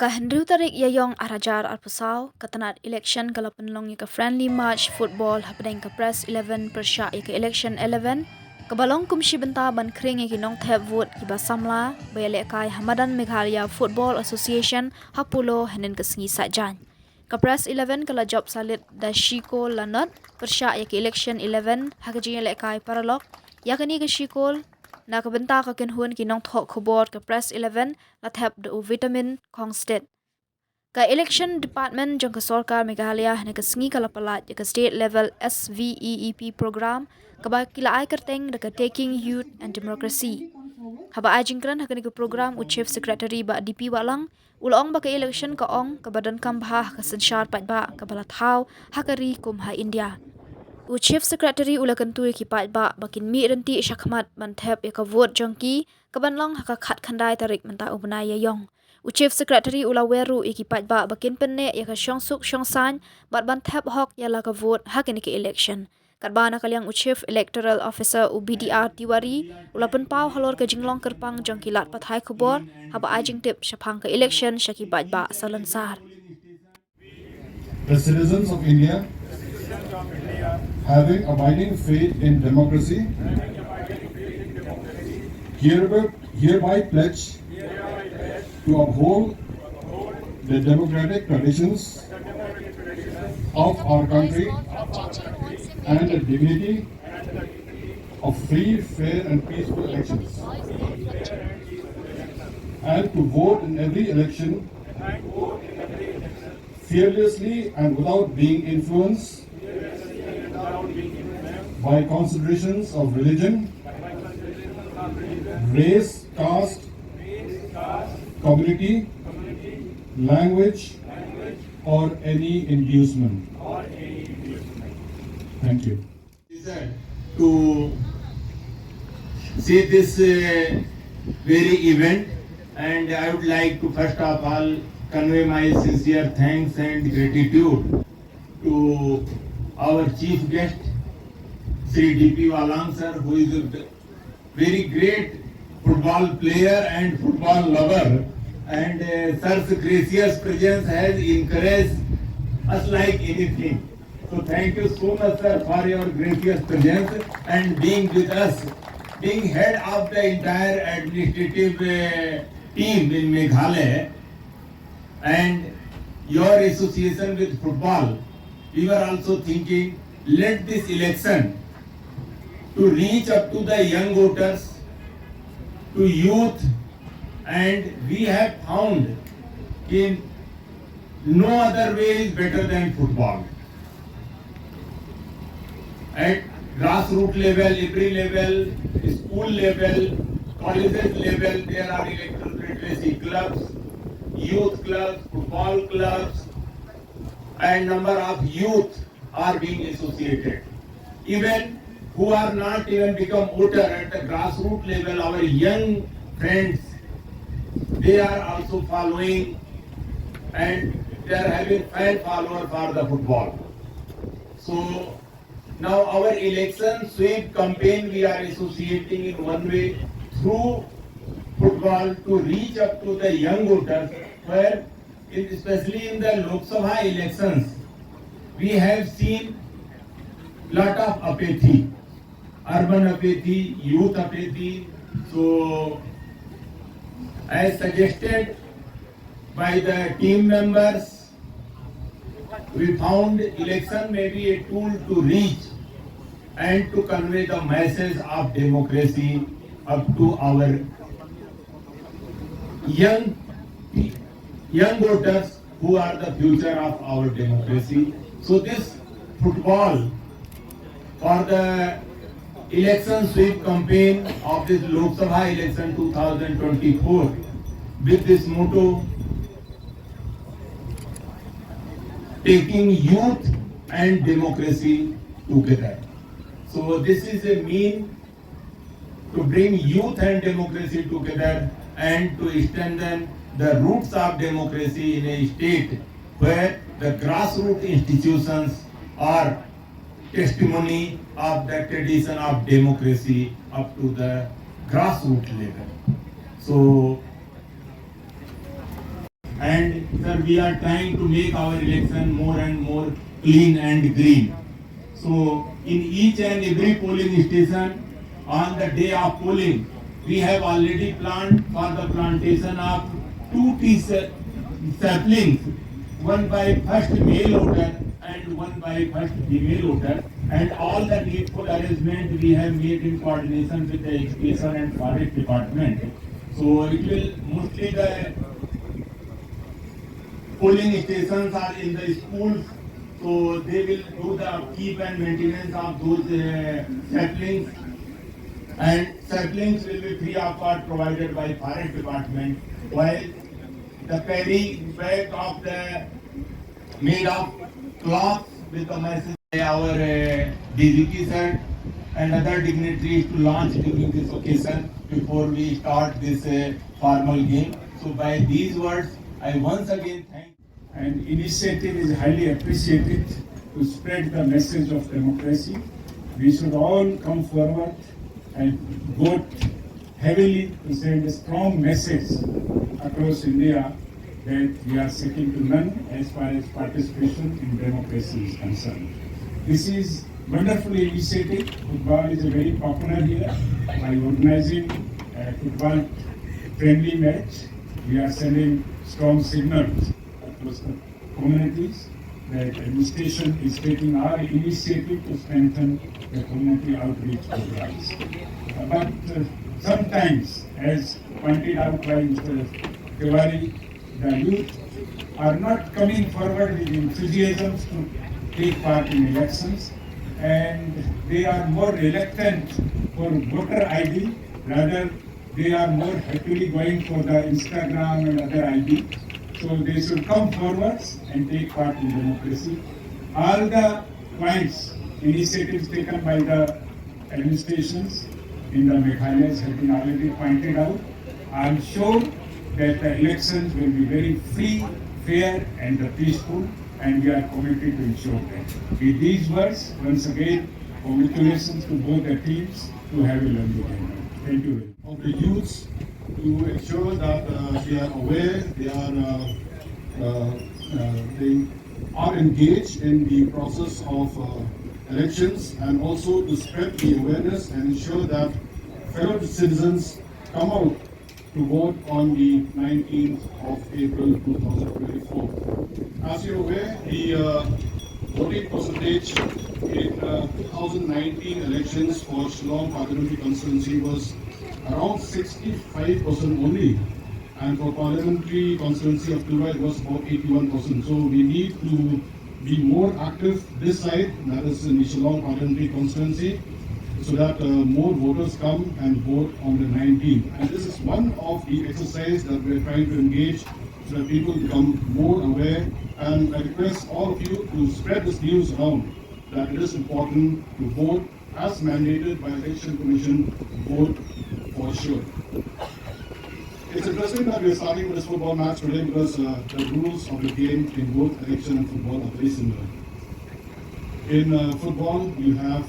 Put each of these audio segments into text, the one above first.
Henry tarik yayong arajar arpusau katanat election kalau penlong ka friendly match football happening ka press 11 persya ka election 11 kabalong kumshi benta ban kring ki nong thep vote ki basamla Jingialehkai Hamadan Meghalaya Football Association hapulo henen kasngi sajan ka press 11 kala job salit da shiko lanot persya ka election 11 haka Jingialehkai Paralok yakani ka shikol na kabenta ka kenhun ki nong thok khobor ka press 11 la thep de vitamin kong state ka election department jong ka sarkar Meghalaya ne ka sngi kala palat ka state level SVEEP program ka ba kila ai kerteng de ka taking youth and democracy haba ajingkran hakani ka program u chief secretary ba DP walang ulong ba ka election ka ong ka badan kambha ka sanshar pat ba ka bala thau hakari kum ha India u chief secretary ulakan tu ki pat ba bakin mi renti shakmat man thep ka vote jongki ka banlong haka khat khandai tarik manta ubna yayong u chief secretary ulaweru ki pat ba bakin penne ka shong suk shong san bat ban thep hok yala ka vote hakin ki election kadbana kalyang u chief electoral officer u BDR Tiwari ulapan pau halor ka jinglong kerpang jongki lat pathai khobor haba ajing tip shapang ka election shaki pat ba salansar the citizens of India having abiding faith in democracy, hereby pledge to uphold the democratic traditions of our country and the dignity of free, fair and peaceful elections, and to vote in every election fearlessly and without being influenced by considerations of religion, race, caste, community, language, or any inducement. Thank you. To see this very event, and I would like to first of all convey my sincere thanks and gratitude to our chief guest, Sri DP Walang sir, who is a very great football player and football lover, and sir's gracious presence has encouraged us like anything. So thank you so much, sir, for your gracious presence and being with us, being head of the entire administrative team in Meghalaya, and your association with football. We were also thinking, let this election to reach up to the young voters, to youth, and we have found in no other way is better than football. At grassroots level, every level, school level, colleges level, there are electoral literacy clubs, youth clubs, football clubs, and number of youth are being associated. Even who are not even become voter at the grassroots level, our young friends, they are also following and they are having fan follower for the football. So now our election sweep campaign we are associating in one way through football to reach up to the young voters, where especially in the Lok Sabha elections we have seen lot of apathy, urban apathy, youth apathy. So as suggested by the team members, we found election may be a tool to reach and to convey the message of democracy up to our young voters who are the future of our democracy. So this football for the election sweep campaign of this Lok Sabha election 2024 with this motto, taking youth and democracy together. So this is a mean to bring youth and democracy together and to strengthen the roots of democracy in a state where the grassroots institutions are testimony of the tradition of democracy up to the grassroots level. So And sir, we are trying to make our election more and more clean and green. So in each and every polling station, on the day of polling, we have already planned for the plantation of saplings, one by first male voter and one by first female voter, and all the needful arrangement we have made in coordination with the education and forest department. So it will mostly the polling stations are in the schools, so they will do the upkeep and maintenance of those saplings, and saplings will be free of cost provided by forest department, while the carry bag of the made of cloth with the message by our DGP sir and other dignitaries to launch during this occasion before we start this formal game. So by these words, I once again thank. And initiative is highly appreciated to spread the message of democracy. We should all come forward and vote heavily to send a strong message across India that we are second to none as far as participation in democracy is concerned. This is wonderful initiative. Football is very popular here. By organizing a football friendly match, we are sending strong signals across the communities that administration is taking our initiative to strengthen the community outreach programs. But sometimes, as pointed out by Mr. Tiwari, the youth are not coming forward with enthusiasm to take part in elections, and they are more reluctant for voter ID, rather they are more happily going for the Instagram and other ID. So they should come forward and take part in democracy. All the points, initiatives taken by the administrations in the Meghalaya's have been already pointed out. I am sure that the elections will be very free, fair and peaceful, and we are committed to ensure that. With these words, once again, congratulations to both the teams to have a lovely game. Thank you very much. Of the youths to ensure that they are aware, they are engaged in the process of elections, and also to spread the awareness and ensure that fellow citizens come out to vote on the 19th of April 2024. As you're aware, the voting percentage in 2019 elections for Shillong Parliamentary Constituency was around 65% only, and for Parliamentary Constituency of Pynliem it was about 81%. So we need to be more active this side, that is in the Shillong Parliamentary Constituency, so that more voters come and vote on the 19th. And this is one of the exercises that we're trying to engage so that people become more aware. And I request all of you to spread this news around that it is important to vote as mandated by Election Commission, vote for sure. It's interesting that we're starting with this football match today because the rules of the game in both election and football are very similar. In football, you have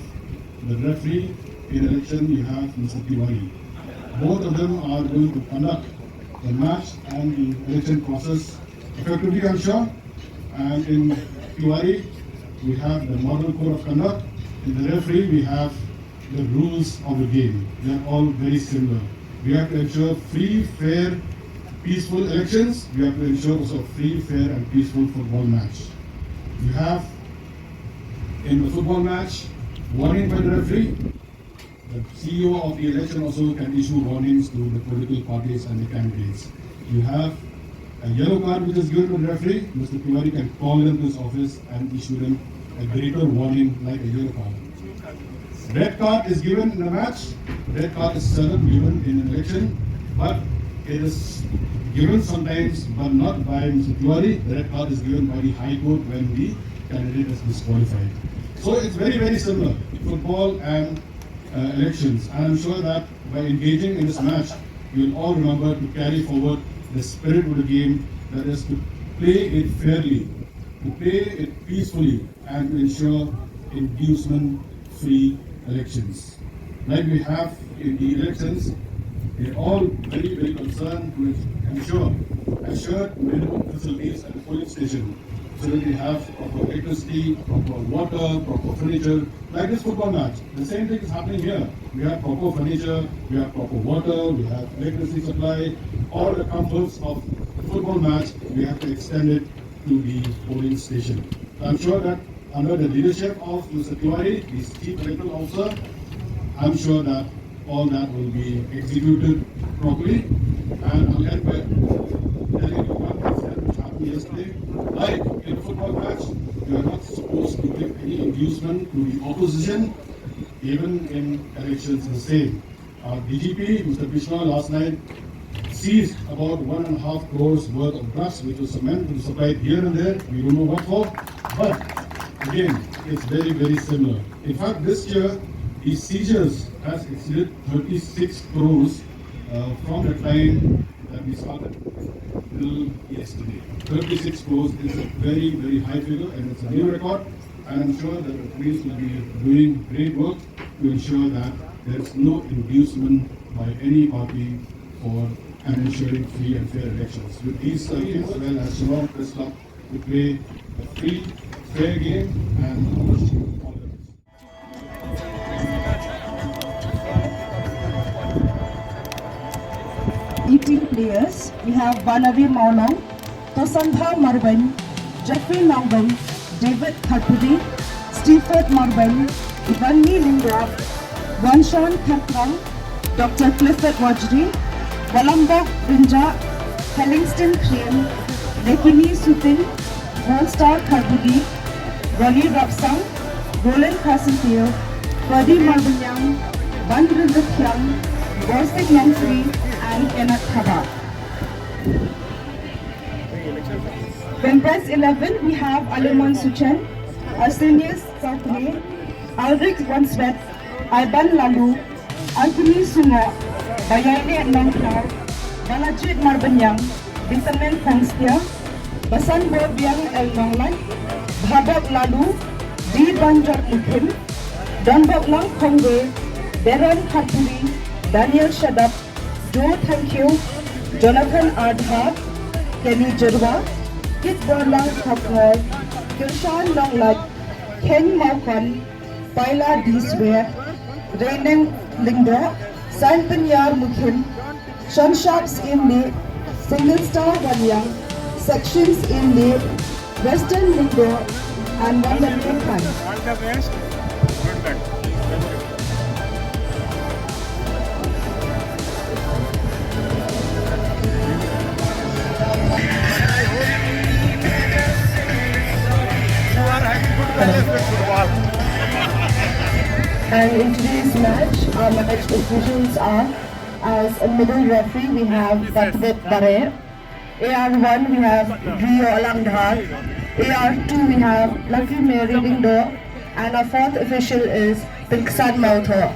the referee. In election, you have Mr. Tiwari. Both of them are going to conduct the match and the election process effectively, I'm sure. And in Tiwari, we have the model code of conduct. In the referee, we have the rules of the game. They are all very similar. We have to ensure free, fair, peaceful elections. We have to ensure also free, fair, and peaceful football match. You have in the football match warning by the referee. The CEO of the election also can issue warnings to the political parties and the candidates. You have a yellow card which is given to the referee. Mr. Tiwari can call them to his office and issue them a greater warning like a yellow card. Red card is given in a match. Red card is seldom given in an election, but it is given sometimes, but not by Mr. Tiwari. The red card is given by the High Court when the candidate is disqualified. So it's very, very similar, football and elections. And I'm sure that by engaging in this match, you will all remember to carry forward the spirit of the game, that is to play it fairly, to play it peacefully, and to ensure inducement-free elections. Like we have in the elections, we're all very, very concerned to ensure a assured minimum facilities at the polling station so that we have proper electricity, proper water, proper furniture, like this football match. The same thing is happening here. We have proper furniture, we have proper water, we have electricity supply, all the comforts of the football match, we have to extend it to the polling station. I'm sure that under the leadership of Mr. Tiwari, the Chief Electoral Officer, I'm sure that all that will be executed properly. And I'll end by telling you one incident which happened yesterday. Like in a football match, you are not supposed to give any inducement to the opposition, even in elections the same. Our DGP, Mr. Krishna, last night seized about 1.5 crores worth of drugs, which was meant to be supplied here and there. We don't know what for. But again, it's very, very similar. In fact, this year, the seizures has exceeded 36 crores from the time that we started till yesterday. 36 crores is a very, very high figure and it's a new record. And I'm sure that the police will be doing great work to ensure that there's no inducement by any party for ensuring free and fair elections. With these circuits, as well as Shillong Press Club, to play a free, fair game and wish you all the best. Players, we have Balavi Maulong, Tosandha Marban, Jeffrey Nangam, David Khatpudi, Stephen Marban, Ivanni Lindorf, Vanshan Khatrang, Dr. Clifford Wajri, Walambok Rinja, Hellingston Crane, Lekini Sutin, Goldstar Khatpudi, Wali Rapsang, Roland Cassanthiel, Padi Marbanyang, Bandrinda Kyang, Borsik Langfree, and Kenneth Haba. Then press 11, we have Aluman Suchen, Arsenius Sakne, Alric Wanswet, Iban Lalu, Anthony Sunga, Bayani Nangkar, Balajit Marbanyang, Vitamin Fangstia, Basan Bobiang El Nonglan, Bhabak Lalu, D. Banjak Mukim, Donbok Lang Kongwe, Darren Khatpuri, Daniel Shadap, Joe Thank You, Jonathan Ardha, Kenny Jirwa, Kit Borlang Khapnoy, Kirshan Longlat, Ken Maukan, Paila Disware, Rainen Lindo, Santanyar Mukim, Sunshops in the Single Star Wanyang, Sections in the Western Lindo, and Wonderful Khan. All the best. Good luck. And in today's match, our match officials are, as a middle referee, we have Batwit Bare. AR1, we have Rio Alangdhar. AR2, we have Lucky Mary Lindo. And our fourth official is Piksan Mautho.